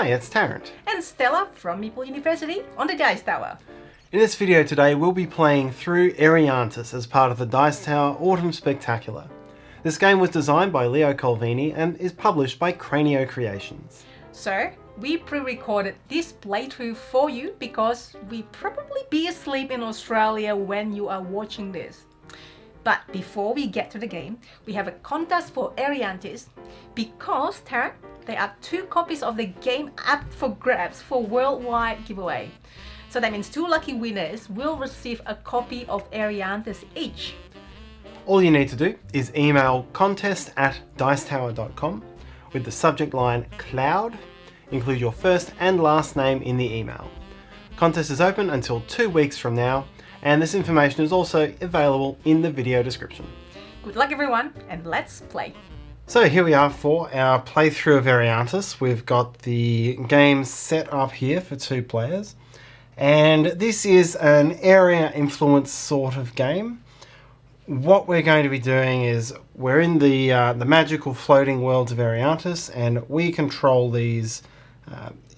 Hi, it's Tarrant. And Stella from Maple University on the Dice Tower. In this video today, we'll be playing through Eriantys as part of the Dice Tower Autumn Spectacular. This game was designed by Leo Colvini and is published by Cranio Creations. So, we pre-recorded this playthrough for you because we probably be asleep in Australia when you are watching this. But before we get to the game, we have a contest for Eriantys because, Tarrant, there are 2 copies of the game up for grabs for worldwide giveaway. So that means 2 lucky winners will receive a copy of Eriantys each. All you need to do is email contest@dicetower.com with the subject line Cloud. Include your first and last name in the email. Contest is open until 2 weeks from now, and this information is also available in the video description. Good luck everyone, and let's play. So here we are for our playthrough of Eriantys. We've got the game set up here for 2 players. And this is an area influence sort of game. What we're going to be doing is we're in the magical floating worlds of Eriantys, and we control these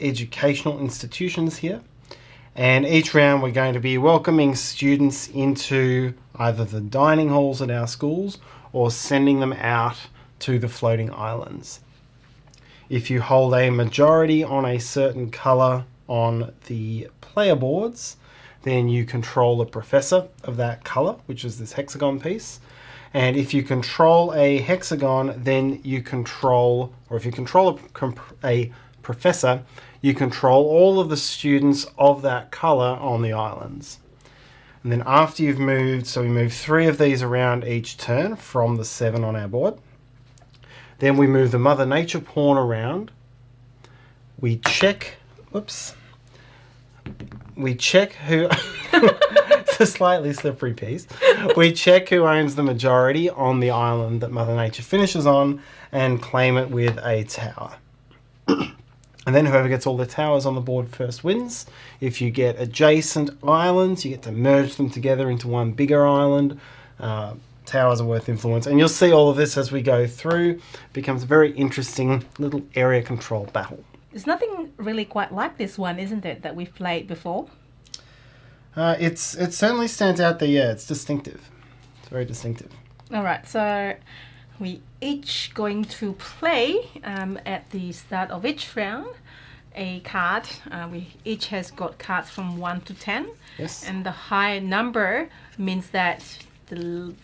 educational institutions here. And each round we're going to be welcoming students into either the dining halls at our schools or sending them out to the floating islands. If you hold a majority on a certain colour on the player boards, then you control the professor of that colour, which is this hexagon piece. And if you control a hexagon, then you control, or if you control a professor, you control all of the students of that colour on the islands. And then after you've moved, so we move 3 of these around each turn from the 7 on our board. Then we move the Mother Nature pawn around. We check, we check who, it's a slightly slippery piece. We check who owns the majority on the island that Mother Nature finishes on and claim it with a tower. And then whoever gets all the towers on the board first wins. If you get adjacent islands, you get to merge them together into one bigger island. Towers are worth influence. And you'll see all of this as we go through. It becomes a very interesting little area control battle. There's nothing really quite like this one, isn't it, that we've played before? It certainly stands out there, yeah. It's distinctive. It's very distinctive. Alright, so we each going to play at the start of each round a card. We each has got cards from 1 to 10. Yes. And the high number means that the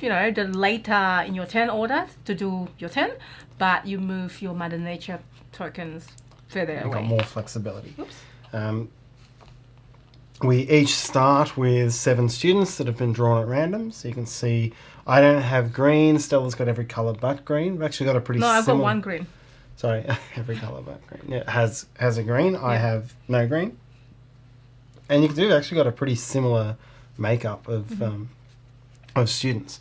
later in your turn order to do your turn, but you move your Mother Nature tokens further away. You've got more flexibility. We each start with 7 students that have been drawn at random. So you can see I don't have green. Stella's got every colour but green. We've actually got a pretty similar... I've got 1 green. Sorry, every colour but green. Yeah, has a green. I have no green. And you can see we've actually got a pretty similar makeup of students.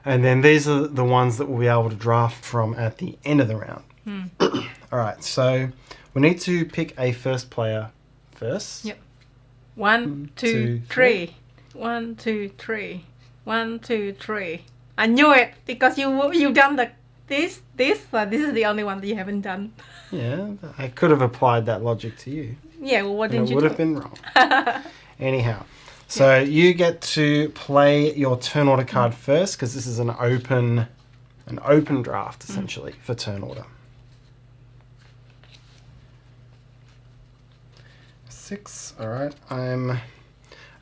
And then these are the ones that we'll be able to draft from at the end of the round. All right, so we need to pick a first player first. Yep. 1, 2, 3. 1, 2, 3. 1, 2, 3. I knew it because you've done this. So this is the only one that you haven't done. Yeah, I could have applied that logic to you. Yeah, well, what didn't you do? It would have been wrong. Anyhow, so you get to play your turn order card first because this is an open draft essentially for turn order. 6. All right. I'm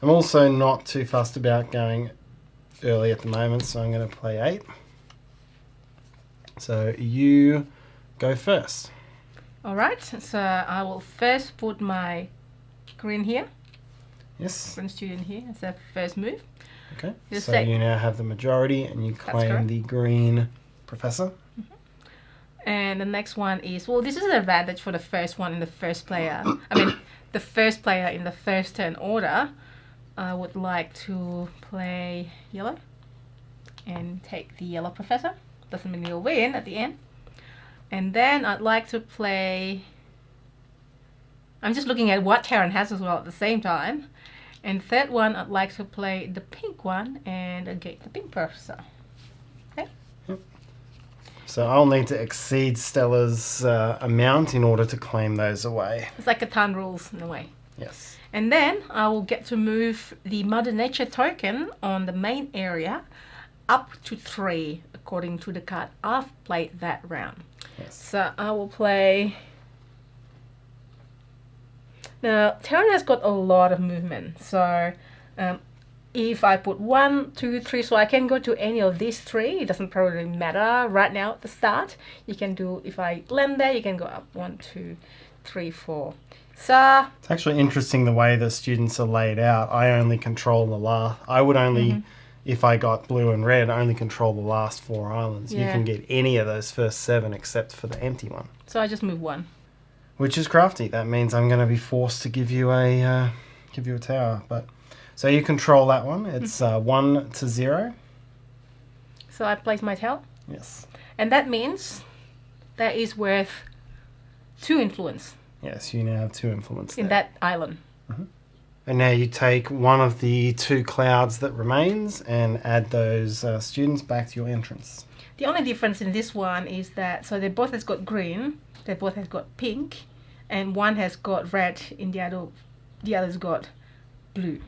also not too fussed about going early at the moment, so I'm going to play 8. So you go first. All right. So I will first put my green here. Yes. Green student here. That's the first move. Okay. So you now have the majority, and you claim the green professor. And the next one is, well, this is an advantage for the first one in the first player. I mean, the first player in the first turn order. I would like to play yellow and take the yellow professor. Doesn't mean you'll win at the end. And then I'd like to play... I'm just looking at what Tarrant has as well at the same time. And third one, I'd like to play the pink one and get the pink professor. Okay? Yep. So I'll need to exceed Stella's amount in order to claim those away. It's like Catan rules in a way. Yes. And then I will get to move the Mother Nature token on the main area up to 3 according to the card I've played that round. Yes. So I will play... Now, Tarrant has got a lot of movement. So if I put 1, 2, 3, so I can go to any of these 3. It doesn't probably matter right now at the start. You can do, if I land there, you can go up 1, 2, 3, 4. So it's actually interesting the way the students are laid out. I only control the last. I would only, if I got blue and red, only control the last 4 islands. Yeah. You can get any of those first 7 except for the empty one. So I just move 1. Which is crafty. That means I'm going to be forced to give you a tower. But so you control that one. It's 1 to 0. So I place my tower. Yes. And that means that is worth 2 influence. Yes, you now have 2 influence in there. that island. And now you take one of the 2 clouds that remains and add those students back to your entrance. The only difference in this one is that, so they both has got green, they both has got pink, and one has got red in the other's got blue.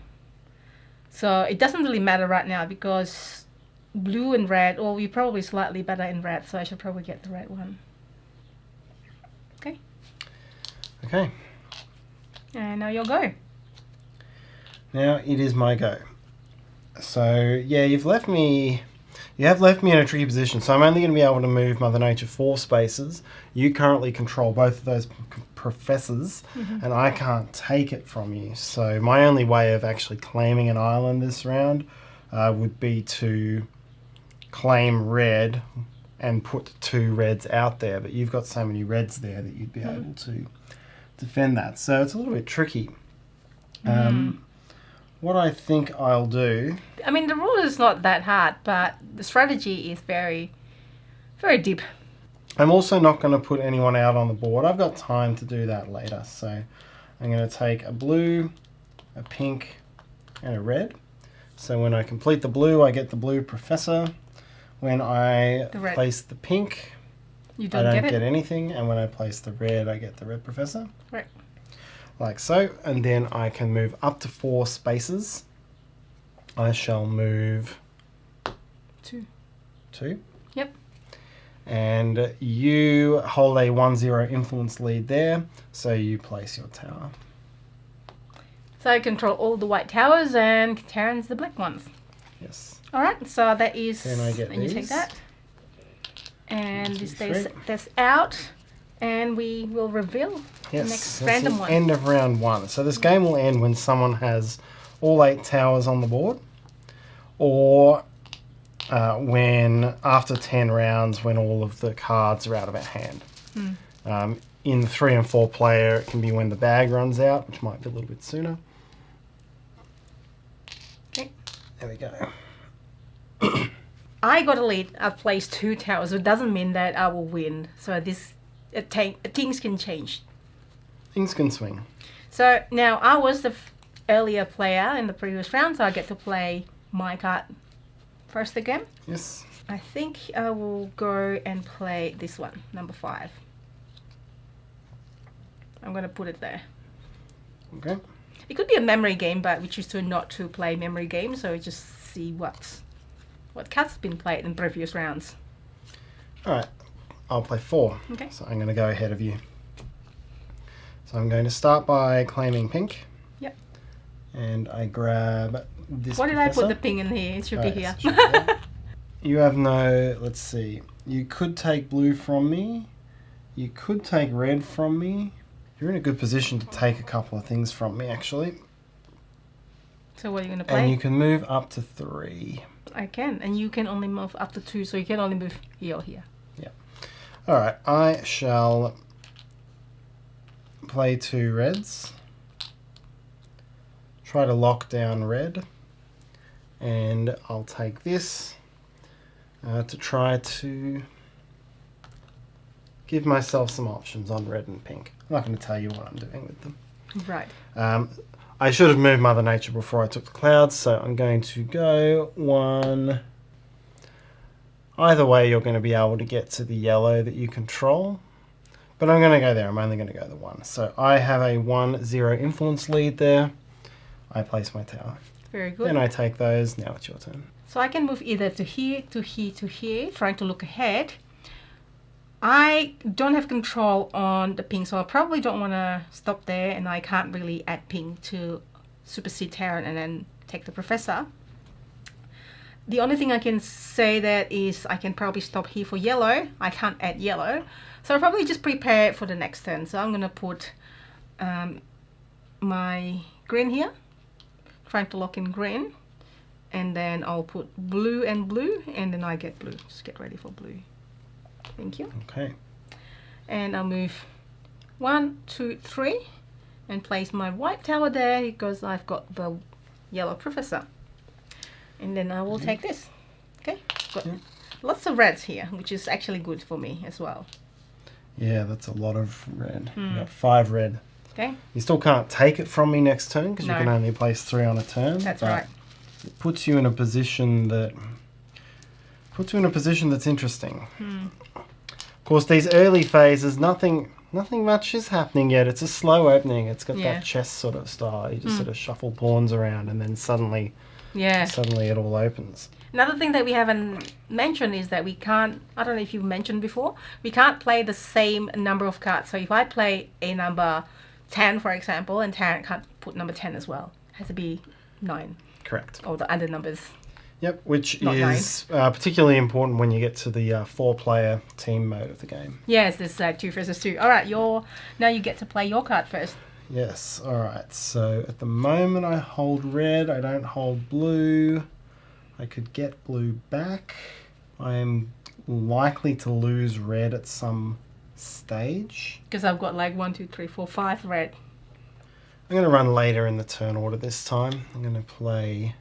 So it doesn't really matter right now because blue and red, or you're probably slightly better in red, so I should probably get the red one. Okay. Okay. And now you'll go. Now it is my go. So yeah, you have left me in a tricky position. So I'm only going to be able to move Mother Nature 4 spaces. You currently control both of those professors, and I can't take it from you. So my only way of actually claiming an island this round would be to claim red and put 2 reds out there. But you've got so many reds there that you'd be able to defend that. So it's a little bit tricky. What I think I'll do... I mean, the rule is not that hard, but the strategy is very, very deep. I'm also not going to put anyone out on the board. I've got time to do that later. So I'm going to take a blue, a pink, and a red. So when I complete the blue, I get the blue professor. When I place the pink, I don't get get anything. And when I place the red, I get the red professor. Right. Like so. And then I can move up to 4 spaces. I shall move 2. 2. Yep. And you hold a 1-0 influence lead there, so you place your tower. So I control all the white towers and Tarrant's the black ones. Yes. Alright, so that is... Then I get and these. you take that. And 1, 2, this stays 3. this out. And we will reveal the next That's random the one. end of round 1. So this game will end when someone has all 8 towers on the board, or when after 10 rounds when all of the cards are out of our hand. In the 3 and 4 player, it can be when the bag runs out, which might be a little bit sooner. Okay. There we go. I got a lead. I've placed 2 towers. It doesn't mean that I will win. So this things can change. Things can swing. So now I was the earlier player in the previous round, so I get to play my card first again. Yes. I think I will go and play this one, number 5. I'm going to put it there. Okay. It could be a memory game, but we choose to not to play memory games, so we just see what cards have been played in previous rounds. All right. I'll play 4. Okay. So I'm going to go ahead of you. So I'm going to start by claiming pink. Yep. And I grab this Why did professor. I put the ping in here? It should be here. Yes, it should be there. You have no... Let's see. You could take blue from me. You could take red from me. You're in a good position to take a couple of things from me, actually. So what are you going to play? And you can move up to 3. I can. And you can only move up to 2, so you can only move here or here. All right, I shall play 2 reds. Try to lock down red. And I'll take this to try to give myself some options on red and pink. I'm not going to tell you what I'm doing with them. Right. I should have moved Mother Nature before I took the clouds, so I'm going to go 1... Either way, you're going to be able to get to the yellow that you control. But I'm going to go there. I'm only going to go the 1. So I have a 1-0 influence lead there. I place my tower. Very good. Then I take those. Now it's your turn. So I can move either to here, to here, to here, trying to look ahead. I don't have control on the pink, so I probably don't want to stop there, and I can't really add pink to supersede Tarrant and then take the professor. The only thing I can say that is I can probably stop here for yellow. I can't add yellow. So I'll probably just prepare for the next turn. So I'm going to put my green here, trying to lock in green. And then I'll put blue, and then I get blue. Just get ready for blue. Thank you. Okay. And I'll move 1, 2, 3 and place my white tower there because I've got the yellow professor. And then I will take this. Okay, got lots of reds here, which is actually good for me as well. Yeah, that's a lot of red. You got 5 red. Okay. You still can't take it from me next turn because you can only place 3 on a turn. That's right. It puts you in a position that's interesting. Of course, these early phases, nothing much is happening yet. It's a slow opening. It's got that chess sort of style. You just sort of shuffle pawns around, and then suddenly it all opens. Another thing that we haven't mentioned is that we can't, I don't know if you've mentioned before, we can't play the same number of cards. So if I play a number 10, for example, and Tarrant can't put number 10 as well. It has to be 9. Correct. Or the other numbers. Yep, which Not is particularly important when you get to the 4-player team mode of the game. Yes, this 2 versus 2. All right, now you get to play your card first. Yes, all right. So at the moment I hold red. I don't hold blue. I could get blue back. I am likely to lose red at some stage. Because I've got like 1, 2, 3, 4, 5 red. I'm going to run later in the turn order this time. I'm going to play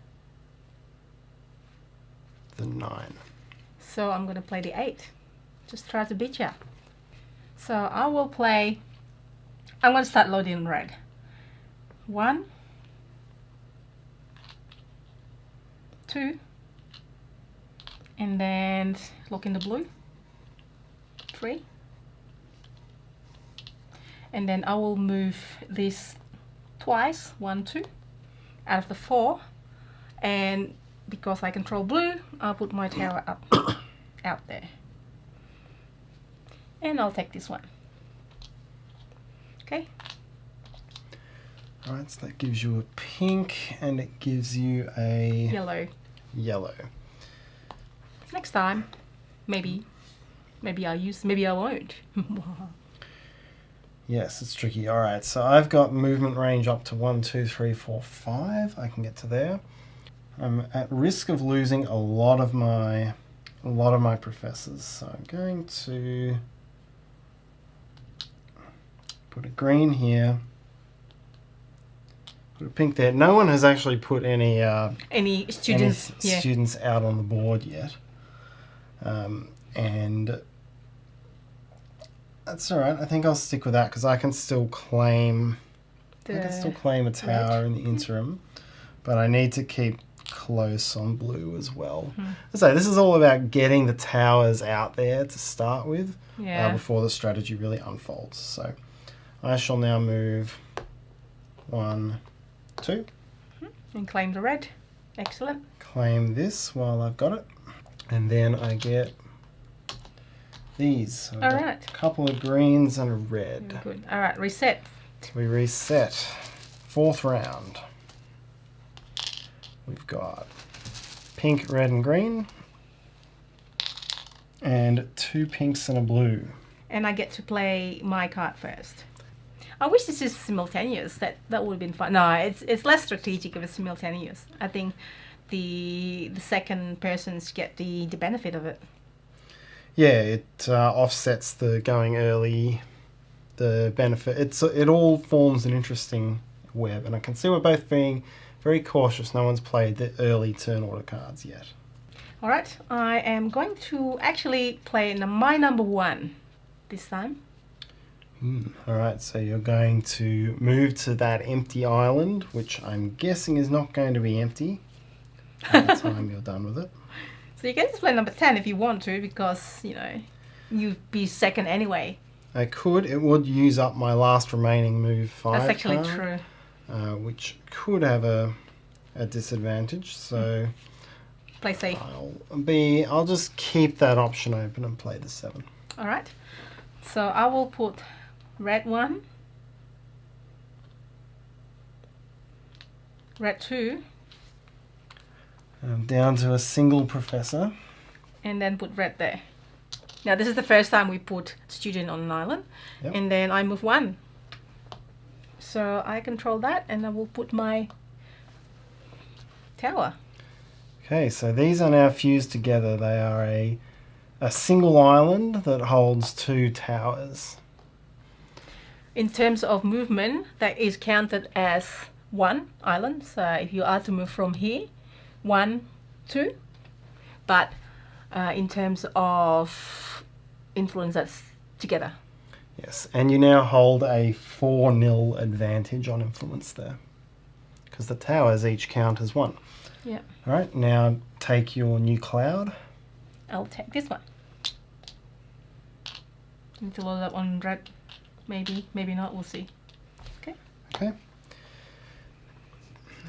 the 9. So I'm going to play the 8. Just try to beat you. So I will play, I'm going to start loading red. 1, 2, and then look in the blue. 3. And then I will move this twice, 1, 2, out of the 4. And because I control blue, I'll put my tower up out there. And I'll take this one. Okay. Alright, so that gives you a pink and it gives you a yellow. Next time, maybe I'll use, maybe I won't. Yes, it's tricky. Alright, so I've got movement range up to 1, 2, 3, 4, 5. I can get to there. I'm at risk of losing a lot of my professors, so I'm going to put a green here, put a pink there. No one has actually put any students out on the board yet, and that's all right. I think I'll stick with that because I can still claim a tower in the interim, but I need to keep close on blue as well. So this is all about getting the towers out there to start with before the strategy really unfolds. So I shall now move 1, 2. And claim the red. Excellent. Claim this while I've got it. And then I get these. So all right. A couple of greens and a red. Good. All right, reset. We reset. 4th round. We've got pink, red, and green. And 2 pinks and a blue. And I get to play my card first. I wish this is simultaneous. That would have been fun. No, it's less strategic if it's simultaneous. I think the second persons get the benefit of it. Yeah, it offsets the going early, the benefit. It all forms an interesting web, and I can see we're both being very cautious. No one's played the early turn order cards yet. All right, I am going to actually play my number 1 this time. All right, so you're going to move to that empty island, which I'm guessing is not going to be empty by the time you're done with it. So you can just play number 10 if you want to, because, you know, you'd be second anyway. I could. It would use up my last remaining move 5 That's actually card, true. which could have a disadvantage. So Play safe. I'll just keep that option open and play the 7. All right. So I will put red 1, red 2, Down to a single professor. and then put red there. Now this is the first time we put student on an island. Yep. And then I move 1. So I control that, and I will put my tower. Okay, so these are now fused together. They are a single island that holds 2 towers. In terms of movement, that is counted as 1 island. So if you are to move from here, 1, 2. But in terms of influence, that's together. Yes, and you now hold a 4-0 advantage on influence there, because the towers each count as 1. Yeah. All right, now take your new cloud. I'll take this one. Need to load up on red. Maybe, maybe not. We'll see. Okay.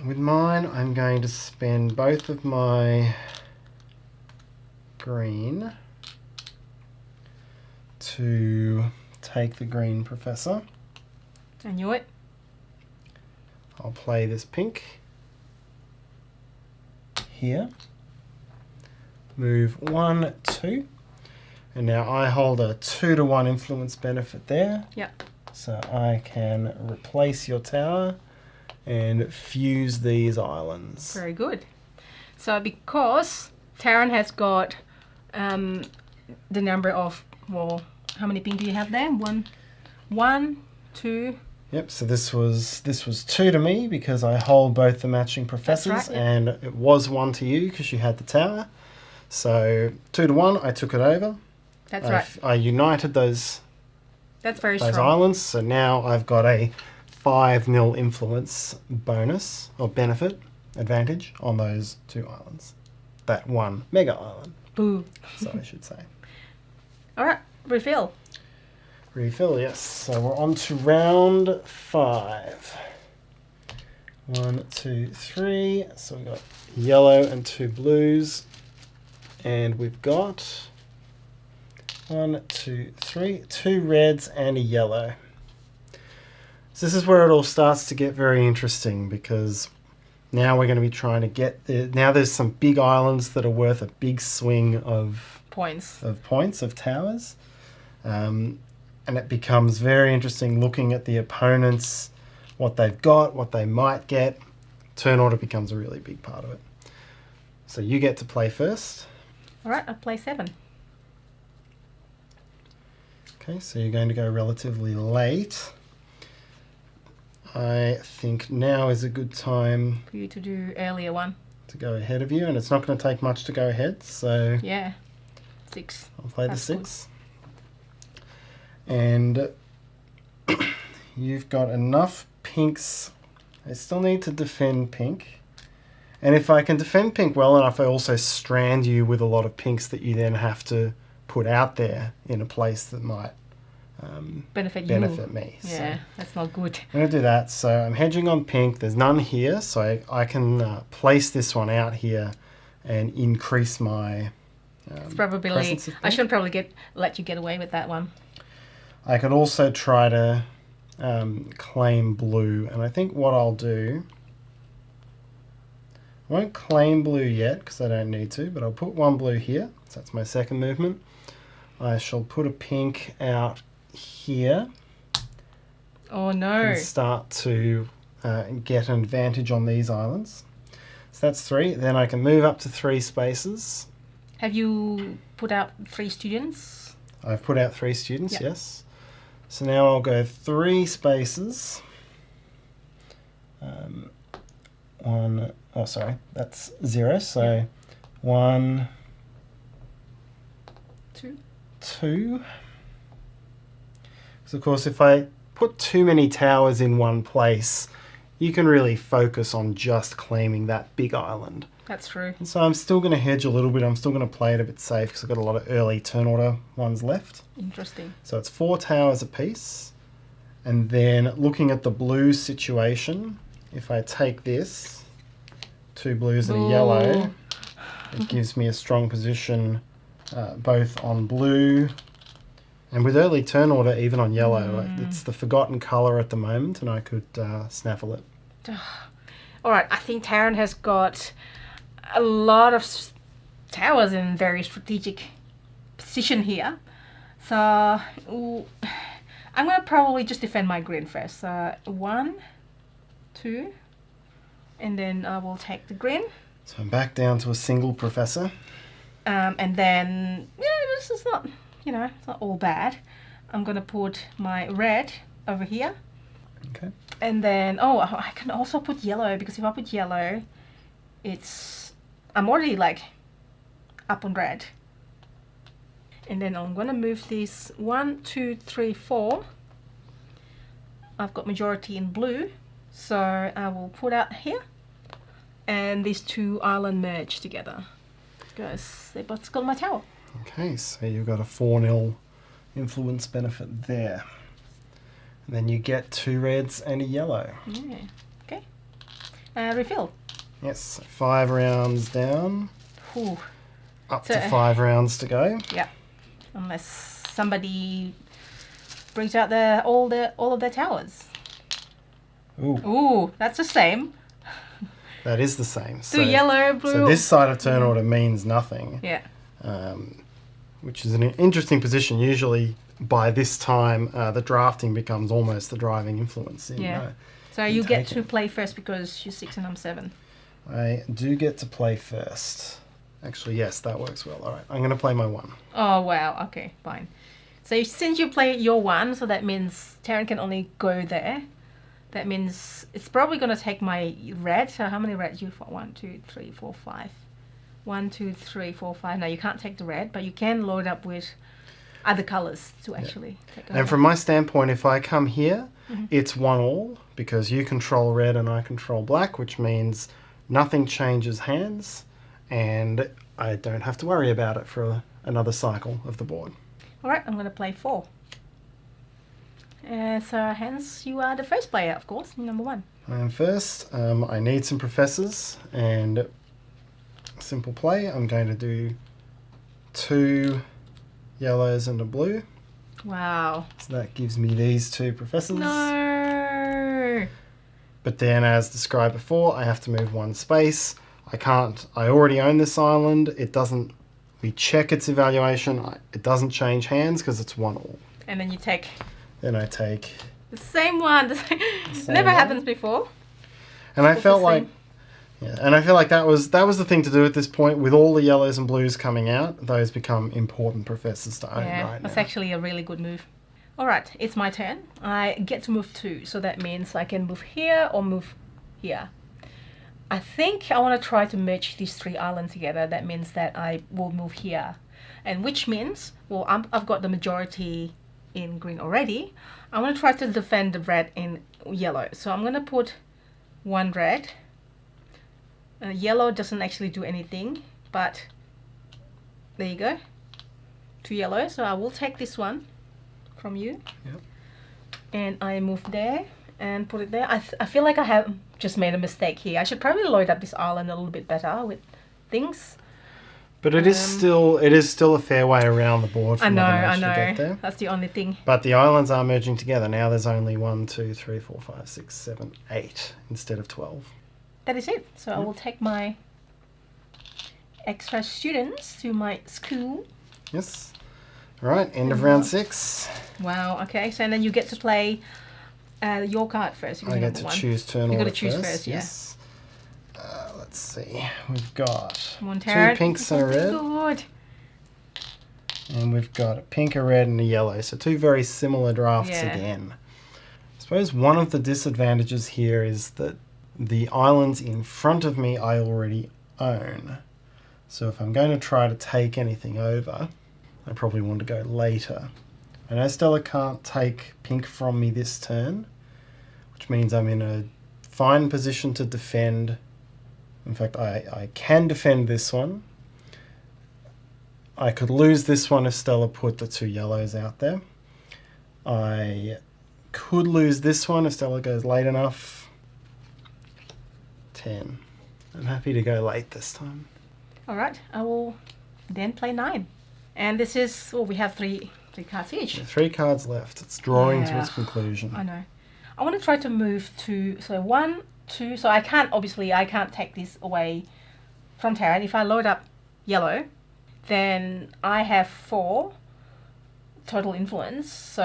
With mine, I'm going to spend both of my green to take the green professor. I knew it. I'll play this pink here. Move 1, 2. And now I hold a 2-to-1 influence benefit there. Yep. So I can replace your tower and fuse these islands. Very good. So because Tarrant has got the number of, well, how many pink do you have there? 1, 2. Yep, so this was 2 to me because I hold both the matching professors. That's right, yeah. And it was 1 to you because you had the tower. So 2 to 1, I took it over. That's right. I united those That's very those strong. islands, so now I've got a 5-0 influence bonus or benefit advantage on those 2 islands. That 1 mega island, Boo. so I should say. All right, refill. Refill, yes. So we're on to round 5. 1, 2, 3. So we've got yellow and 2 blues. And we've got 1, 2, 3, 2 reds and a yellow. So this is where it all starts to get very interesting, because now we're going to be trying to get now there's some big islands that are worth a big swing of Points. of towers. And it becomes very interesting looking at the opponents, what they've got, what they might get. Turn order becomes a really big part of it. So you get to play first. All right, I'll play 7. Okay, so you're going to go relatively late. I think now is a good time For you to do earlier one. to go ahead of you, and it's not going to take much to go ahead, so Yeah. 6. I'll play That's the 6. And you've got enough pinks. I still need to defend pink. And if I can defend pink well enough, I also strand you with a lot of pinks that you then have to put out there in a place that might Benefit you. benefit me. Yeah, So that's not good. I'm going to do that. So I'm hedging on pink. There's none here, so I can place this one out here and increase my It's probably. presence of I pink. shouldn't probably let you get away with that one. I could also try to claim blue, and I think what I'll do, I won't claim blue yet because I don't need to, but I'll put 1 blue here, so that's my second movement. I shall put a pink out here Oh no. and start to get an advantage on these islands. So that's 3. Then I can move up to 3 spaces. Have you put out 3 students? I've put out 3 students, Yep. yes. So now I'll go 3 spaces. That's 0. So Yep. 1, 2. 2. Because of course if I put too many towers in one place, you can really focus on just claiming that big island. That's true. And so I'm still going to hedge a little bit. I'm still going to play it a bit safe because I've got a lot of early turn order ones left. Interesting. So it's 4 towers apiece. And then looking at the blue situation, if I take this, 2 blues and a yellow, it gives me a strong position both on blue and with early turn order, even on yellow. It's the forgotten colour at the moment, and I could snaffle it. All right, I think Tarrant has got a lot of towers in very strategic position here. So ooh, I'm going to probably just defend my green first. 1, 2, and then I will take the green. So I'm back down to a single professor. And then, this is not, it's not all bad. I'm going to put my red over here. Okay. And then, I can also put yellow, because if I put yellow, I'm already like up on red. And then I'm going to move these 1, 2, 3, 4. I've got majority in blue, so I will put out here. And these 2 island merge together, because they both got my tower. Okay, so you've got a 4-0 influence benefit there. And then you get 2 reds and a yellow. Yeah. Okay. Refill. Yes, so 5 rounds down. Ooh. Up to 5 rounds to go. Yeah. Unless somebody brings out all of their towers. Ooh. Ooh, that's the same. That is the same. So yellow, blue. So this side of turn order means nothing. Yeah. Which is an interesting position. Usually by this time, the drafting becomes almost the driving influence. So you get to play first because you're 6 and I'm 7. I do get to play first. Actually, yes, that works well. All right, I'm going to play my 1. Oh, wow. Okay, fine. So since you play your 1, so that means Tarrant can only go there. That means it's probably going to take my red. So how many reds you got? 1, 2, 3, 4, 5. 1, 2, 3, 4, 5. Now you can't take the red, but you can load up with other colours to actually take over. And from my standpoint, if I come here, it's 1-all because you control red and I control black, which means nothing changes hands and I don't have to worry about it for another cycle of the board. All right, I'm going to play 4. So hence you are the first player, of course, number 1. I am first. I need some professors and simple play. I'm going to do 2 yellows and a blue. Wow. So that gives me these 2 professors. No. But then, as described before, I have to move 1 space. I already own this island. We check its evaluation. It doesn't change hands because it's 1-all. And then you take... Then I take... the same one. Never happens before. And I felt like... Yeah, and I feel like that was the thing to do at this point. With all the yellows and blues coming out, those become important professors to own right now. That's actually a really good move. All right, it's my turn. I get to move 2, so that means I can move here or move here. I think I want to try to merge these 3 islands together. That means that I will move here. And which means, well, I've got the majority in green already. I want to try to defend the red in yellow. So I'm going to put 1 red. Yellow doesn't actually do anything, but there you go. 2 yellow. So I will take this one from you. Yep. And I move there and put it there. I feel like I have just made a mistake here. I should probably load up this island a little bit better with things. But it is still a fair way around the board. I know. To get there. That's the only thing. But the islands are merging together. Now there's only 1, 2, 3, 4, 5, 6, 7, 8 instead of 12. That is it. So I will take my extra students to my school. Yes. All right, end of round 6. Wow, okay. So and then you get to play your card first. I get to choose turn order. You got to choose first, yes. Let's see. We've got 2 pinks and a red. Good. And we've got a pink, a red, and a yellow. So 2 very similar drafts again. I suppose one of the disadvantages here is that the islands in front of me I already own. So if I'm going to try to take anything over, I probably want to go later. I know Stella can't take pink from me this turn, which means I'm in a fine position to defend. In fact, I can defend this one. I could lose this one if Stella put the 2 yellows out there. I could lose this one if Stella goes late enough. 10. I'm happy to go late this time. Alright, I will then play 9. And this is, we have three cards each. 3 cards left. It's drawing to its conclusion. I know. I want to try to move to, so 1, 2, so I can't take this away from Tarrant. If I load up yellow, then I have 4 total influence, so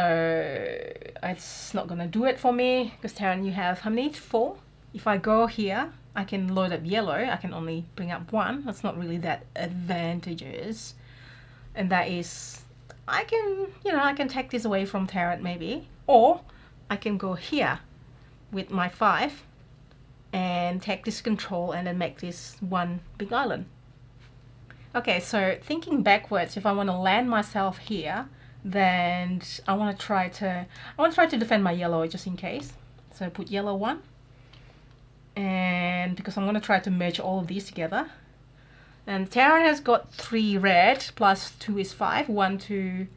it's not going to do it for me, because Tarrant, you have how many? 4? If I go here, I can load up yellow, I can only bring up 1. That's not really that advantageous. And that is, I can take this away from Tarrant maybe, or I can go here with my 5 and take this control and then make this one big island. Okay, so thinking backwards, if I want to land myself here, then I want to try to defend my yellow just in case. So put yellow 1, and because I'm going to try to merge all of these together. And Tarrant has got 3 red, plus 2 is 5. 1, 2,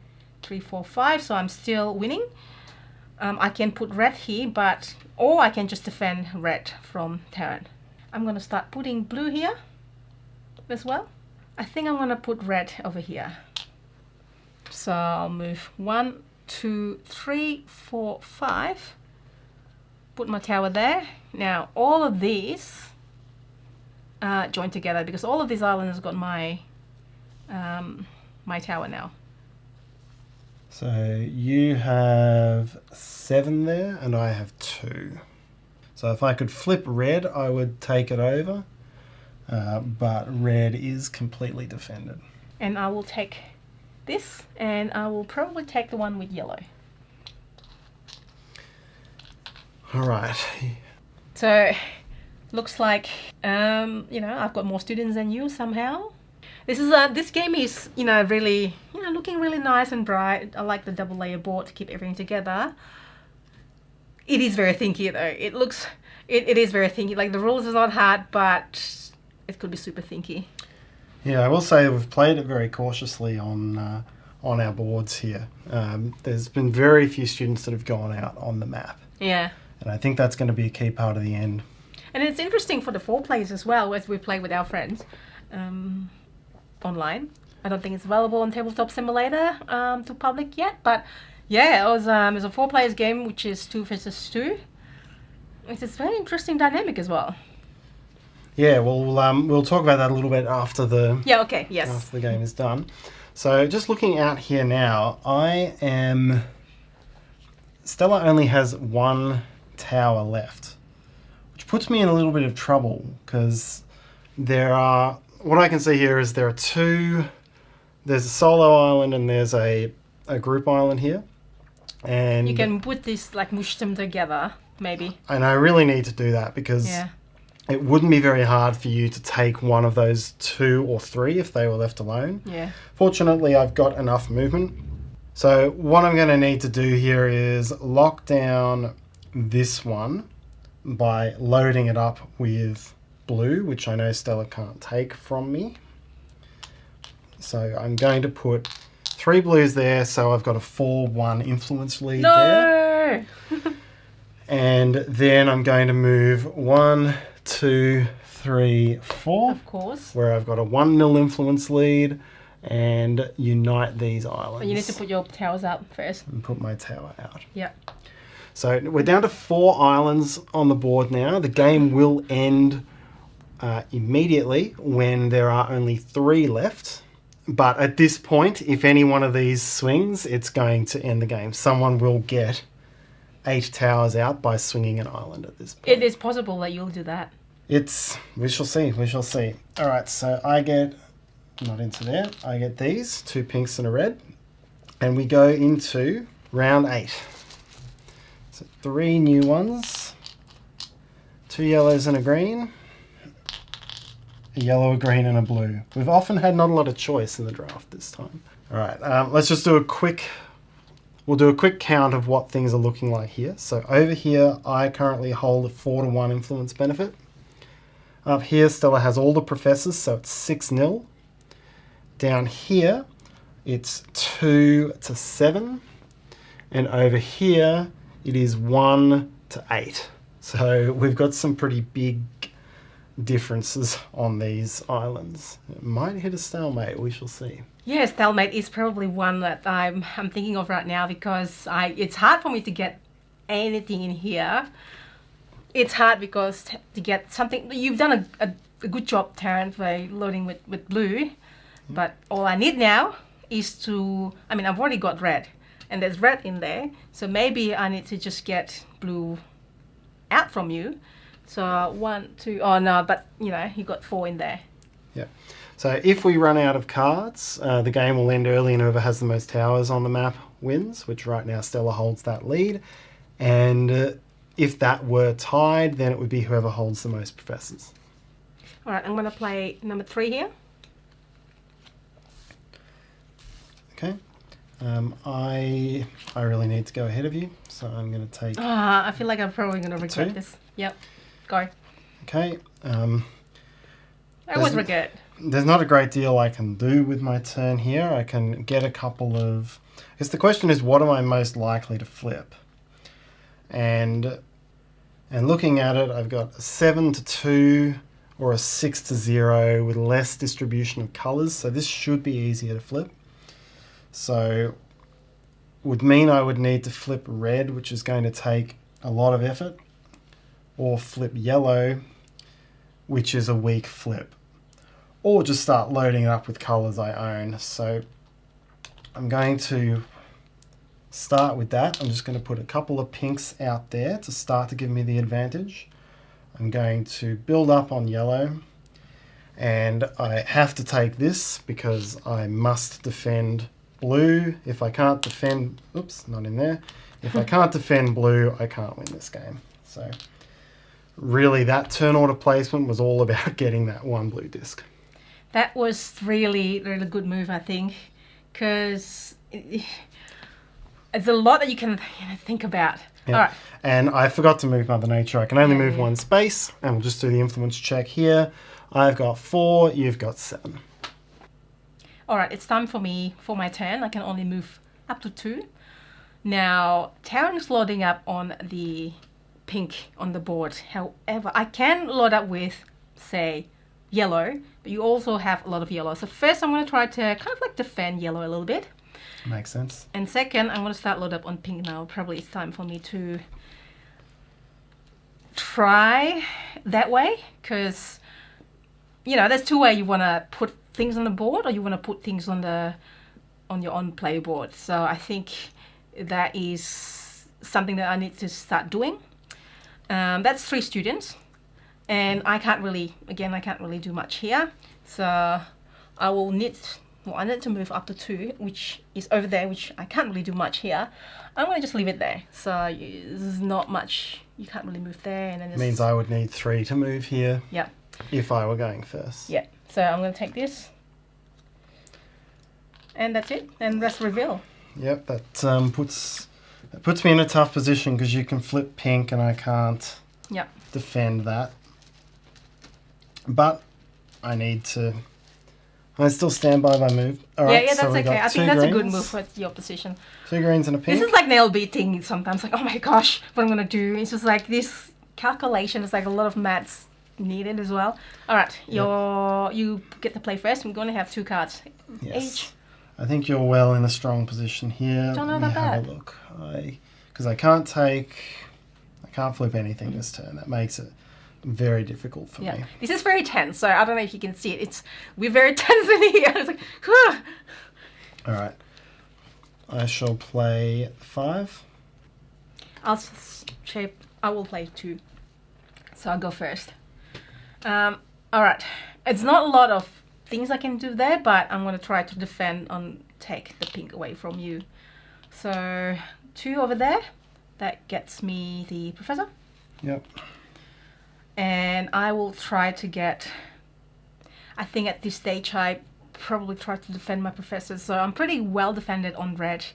3, 4, 5. So I'm still winning. I can put red here, or I can just defend red from Tarrant. I'm going to start putting blue here as well. I think I'm going to put red over here. So I'll move 1, 2, 3, 4, 5. Put my tower there. Now all of these join together because all of these islands have got my my tower now. So you have 7 there and I have 2. So if I could flip red, I would take it over. But red is completely defended. And I will take this, and I will probably take the one with yellow. Alright. So, looks like, I've got more students than you somehow. This game is, really, looking really nice and bright. I like the double layer board to keep everything together. It is very thinky though. It is very thinky. Like the rules is not hard, but it could be super thinky. Yeah, I will say we've played it very cautiously on our boards here. There's been very few students that have gone out on the map. Yeah. And I think that's going to be a key part of the end. And it's interesting for the 4 players as well, as we play with our friends online. I don't think it's available on Tabletop Simulator to public yet, but yeah, it was a 4 players game, which is 2 versus 2. It's a very interesting dynamic as well. Yeah, well, we'll talk about that a little bit after the After the game is done. So just looking out here now, Stella only has 1 tower left, which puts me in a little bit of trouble because what I can see here is there are 2. There's a solo island and there's a group island here, and you can put this mush them together maybe. And I really need to do that because. Yeah. It wouldn't be very hard for you to take one of those 2 or 3 if they were left alone. Yeah. Fortunately, I've got enough movement. So what I'm going to need to do here is lock down this one by loading it up with blue, which I know Stella can't take from me. So I'm going to put 3 blues there, so I've got a 4-1 influence lead there. And then I'm going to move 1, 2, 3, 4. Of course. Where I've got a 1-0 influence lead and unite these islands. But you need to put your towers out first. And put my tower out. Yep. So we're down to 4 islands on the board now. The game will end immediately when there are only 3 left. But at this point, if any one of these swings, it's going to end the game. Someone will get 8 towers out by swinging an island at this point. It is possible that you'll do that. We shall see. All right, so I get, not into there, I get these, 2 pinks and a red. And we go into round 8. So 3 new ones, 2 yellows and a green, a yellow, a green and a blue. We've often had not a lot of choice in the draft this time. All right, let's just do a quick we'll do a quick count of what things are looking like here. So over here, I currently hold a 4-1 influence benefit. Up here, Stella has all the professors, so it's 6-0. Down here, it's 2-7. And over here, it is 1-8. So we've got some pretty big differences on these islands. It might hit a stalemate, we shall see. Yeah, stalemate is probably one that I'm thinking of right now, because it's hard for me to get anything in here. It's hard because to get something, you've done a good job, Tarrant, by loading with blue, but all I need now is to, I've already got red, and there's red in there, so maybe I need to just get blue out from you. So 1, 2, oh no, but you got 4 in there. Yeah. So if we run out of cards, the game will end early and whoever has the most towers on the map wins, which right now Stella holds that lead. And if that were tied, then it would be whoever holds the most professors. All right, I'm going to play number 3 here. Okay. I really need to go ahead of you, so I'm going to take... I feel like I'm probably going to regret 2. this. Yep. Go. Okay. I always regret. There's not a great deal I can do with my turn here. I can get a couple of... I guess the question is, what am I most likely to flip? And looking at it, I've got a 7-2 or a 6-0 with less distribution of colours, so this should be easier to flip. So would mean I would need to flip red, which is going to take a lot of effort, or flip yellow, which is a weak flip, or just start loading it up with colours I own. So I'm going to start with that. I'm just going to put a couple of pinks out there to start to give me the advantage. I'm going to build up on yellow, and I have to take this because I must defend blue. If I can't defend, oops, not in there. If I can't defend blue, I can't win this game. So really, that turn order placement was all about getting that 1 blue disc. That was really, really good move, I think, because it's a lot that you can think about. Yeah. All right. And I forgot to move Mother Nature. I can only move 1 space, and we'll just do the influence check here. I've got 4, you've got 7. All right, it's time for me, for my turn. I can only move up to 2. Now, Tarrant is loading up on the pink on the board. However, I can load up with, say, yellow, but you also have a lot of yellow. So first I'm going to try to kind of like defend yellow a little bit. Makes sense. And second, I'm going to start load up on pink now. Probably it's time for me to try that way, because there's 2 ways you want to put things on the board, or you want to put things on your own play board. So I think that is something that I need to start doing. That's 3 students, and I can't really do much here. So I need to move up to 2, which is over there, which I can't really do much here. I'm going to just leave it there. So there's not much, you can't really move there. And then it means I would need 3 to move here. Yeah. If I were going first. Yeah. So I'm going to take this. And that's it. And rest reveal. Yep, that puts me in a tough position because you can flip pink and I can't defend that. But I still stand by my move. All right, yeah, that's so okay. I think that's a good move for your position. 2 greens and a pink. This is like nail beating sometimes. Like, oh my gosh, what I'm going to do. It's just like this calculation is like a lot of maths needed as well. All right, you get to play first. I'm going to have 2 cards each. I think you're well in a strong position here. Don't know Let me about have that. a look. Because I can't flip anything this turn. That makes it very difficult for me. This is very tense, so I don't know if you can see it. We're very tense in here. It's like, whew. All right. I shall play 5. I will play 2. So I'll go first. All right. It's not a lot of things I can do there, but I'm going to try to defend and take the pink away from you. So 2 over there. That gets me the professor. Yep. And I will try to get... I think at this stage I probably try to defend my professor. So I'm pretty well defended on red.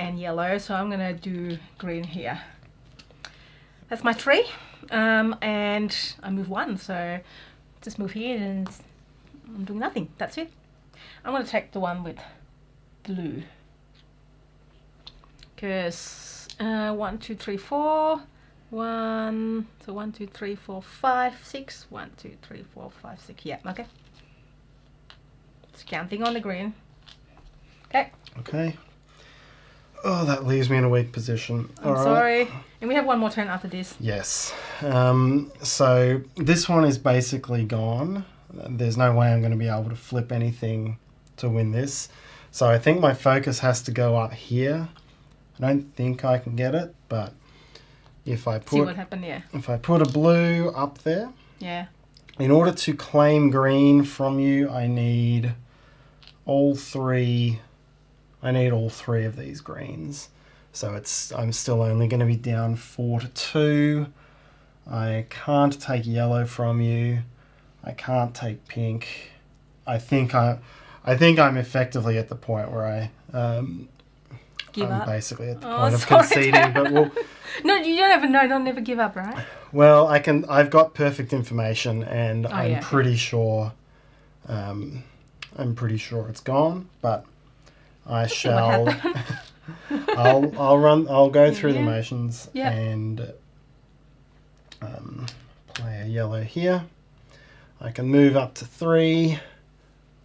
and yellow, so I'm gonna do green here. That's my tree, and I move 1, so just move here and I'm doing nothing. That's it. I'm gonna take the one with blue, because 1, 2, 3, 4. 1, so 1, 2, 3, 4, 5, 6. 1, 2, 3, 4, 5, 6. Yeah, okay. Just counting on the green. Okay. Okay. Oh, that leaves me in a weak position. I'm sorry. And we have one more turn after this. Yes. So this one is basically gone. There's no way I'm going to be able to flip anything to win this. So I think my focus has to go up here. I don't think I can get it, but if I See put what happened, yeah. if I put a blue up there, Yeah. in order to claim green from you, I need all three. I need all 3 of these greens. So I'm still only going to be down 4 to 2. I can't take yellow from you. I can't take pink. I think I'm effectively at the point where I'm basically at the point of conceding. But no, you don't ever know. Don't never give up, right? Well, I've got perfect information, and I'm yeah, pretty sure. I'm pretty sure it's gone, but I shall. I'll go through the motions and play a yellow here. I can move up to 3.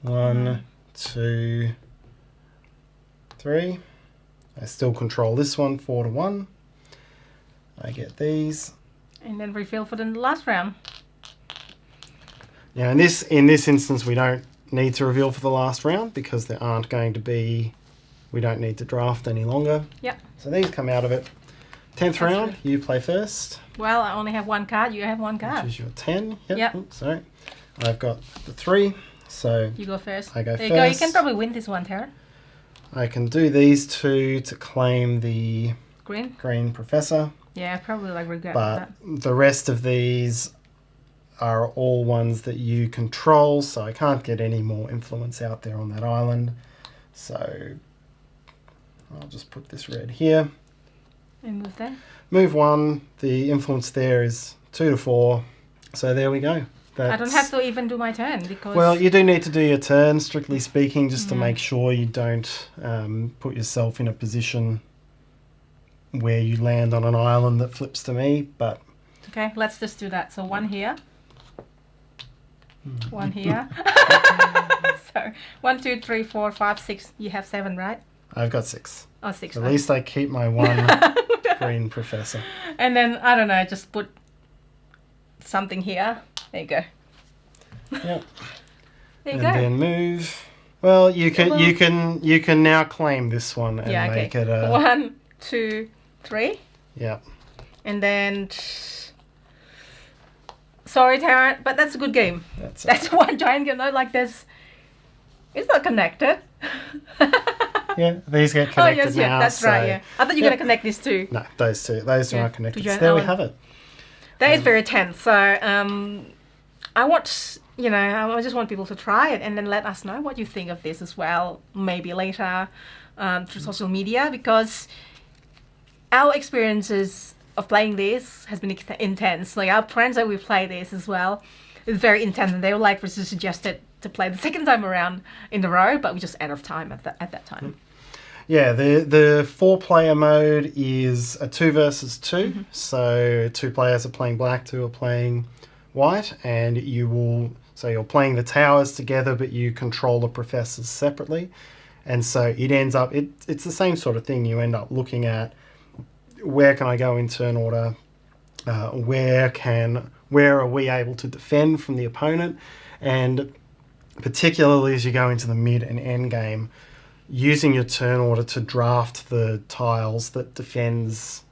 1, 2, 3. I still control this one, 4 to 1. I get these. And then refill for the last round. Now in this instance we don't need to reveal for the last round because there aren't going to be, we don't need to draft any longer. Yep. So these come out of it. 10th round, good. you play first. Well, I only have 1 card. You have 1 card. Which is your 10. Yep. Oops, sorry. I've got the 3, so you go first. I go there first. You go. You can probably win this one, Tarrant. I can do these 2 to claim the green professor. Yeah, I probably regret but that. The rest of these are all ones that you control, so I can't get any more influence out there on that island. So I'll just put this red here. And move there. Move 1. The influence there is 2 to 4. So there we go. I don't have to even do my turn because... Well, you do need to do your turn, strictly speaking, just to make sure you don't put yourself in a position where you land on an island that flips to me, but... Okay, let's just do that. So 1 here. 1 here. So 1, 2, 3, 4, 5, 6. You have 7, right? I've got 6. Oh, 6. At least I keep my 1 green professor. And then, I don't know, just put something here. There you go. Yep. There you and go. Then move. Well, you can now claim this one and make it a 1, 2, 3. Yep. And then sorry, Tarrant, but that's a good game. That's one giant game. Not like this. It's not connected. Yeah, these get connected now. That's right. Yeah, I thought you were gonna connect these 2. No, those two are connected. So join there we have it. That is very tense. So I want, I just want people to try it and then let us know what you think of this as well. Maybe later through social media, because our experiences of playing this has been intense. Like our friends that we play this as well, it's very intense, and they were like, suggested to play the second time around in a row, but we just out of time at that time. Yeah, the 4-player mode is a 2 versus 2. So 2 players are playing black, 2 are playing white, and you're playing the towers together, but you control the professors separately. And so it ends up, it's the same sort of thing. You end up looking at where can I go in turn order, where are we able to defend from the opponent, and particularly as you go into the mid and end game, using your turn order to draft the tiles that defends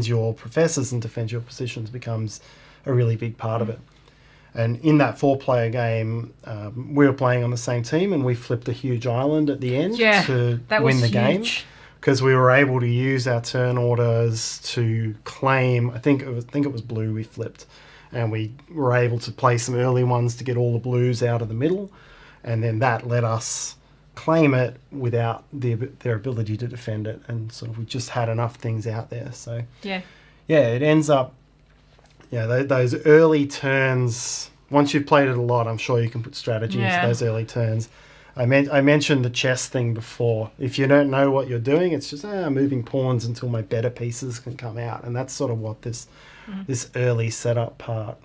your professors and defends your positions becomes a really big part of it. And in that 4-player game, we were playing on the same team, and we flipped a huge island at the end to win the game, because we were able to use our turn orders to claim. I think it was blue we flipped, and we were able to play some early ones to get all the blues out of the middle, and then that let us claim it without their ability to defend it, and sort of we just had enough things out there. So Yeah. it ends up, those early turns. Once you've played it a lot, I'm sure you can put strategy into those early turns. I mentioned the chess thing before. If you don't know what you're doing, it's just moving pawns until my better pieces can come out, and that's sort of what this early setup part.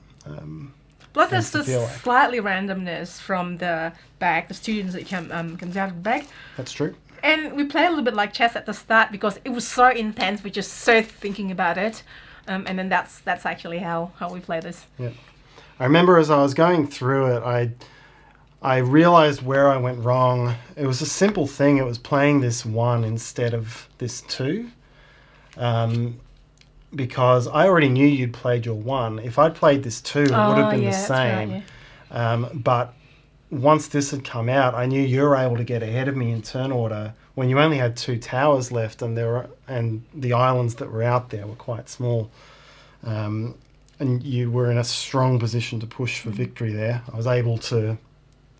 Plus, there's just slightly randomness from the back, the students that comes out of the back. That's true. And we play a little bit like chess at the start because it was so intense. We're just so thinking about it, and then that's actually how we play this. Yeah, I remember as I was going through it, I realized where I went wrong. It was a simple thing. It was playing this 1 instead of this 2. Because I already knew you'd played your 1. If I'd played this 2, it would have been the same. Right, but once this had come out, I knew you were able to get ahead of me in turn order when you only had 2 towers left, and the islands that were out there were quite small. And you were in a strong position to push for victory there. I was able to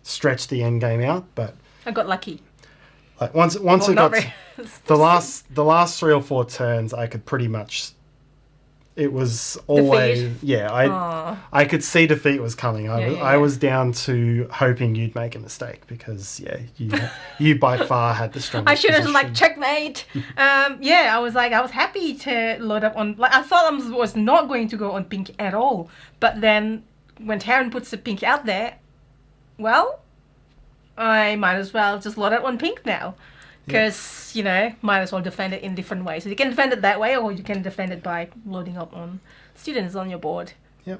stretch the end game out, but I got lucky. Like once it got the last 3 or 4 turns, I could pretty much. It was always I could see defeat was coming. I was down to hoping you'd make a mistake because you by far had the strongest. I should have position. checkmate. I was happy to load up on. I thought I was not going to go on pink at all, but then when Tarrant puts the pink out there, well, I might as well just load up on pink now. Because, might as well defend it in different ways. So you can defend it that way, or you can defend it by loading up on students on your board. Yep.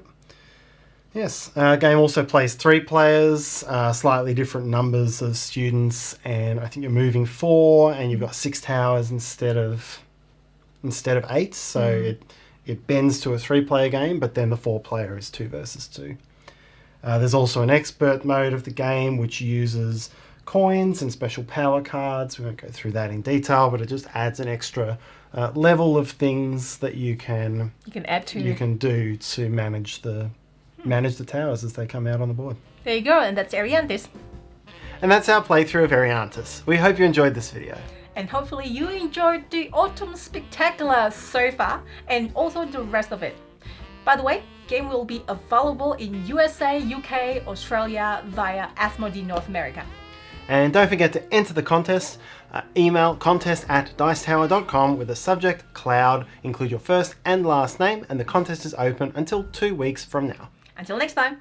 Yes. Game also plays 3 players, slightly different numbers of students, and I think you're moving 4, and you've got 6 towers instead of 8. So it bends to a 3-player game, but then the 4-player is 2 versus 2. There's also an expert mode of the game, which uses coins and special power cards. We won't go through that in detail, but it just adds an extra level of things that you can do to manage the towers as they come out on the board. There you go, and that's Eriantys. And that's our playthrough of Eriantys. We hope you enjoyed this video. And hopefully you enjoyed the Autumn Spectacular so far, and also the rest of it. By the way, game will be available in USA, UK, Australia via Asmodee North America. And don't forget to enter the contest. Email contest@dicetower.com with the subject Cloud. Include your first and last name, and the contest is open until 2 weeks from now. Until next time.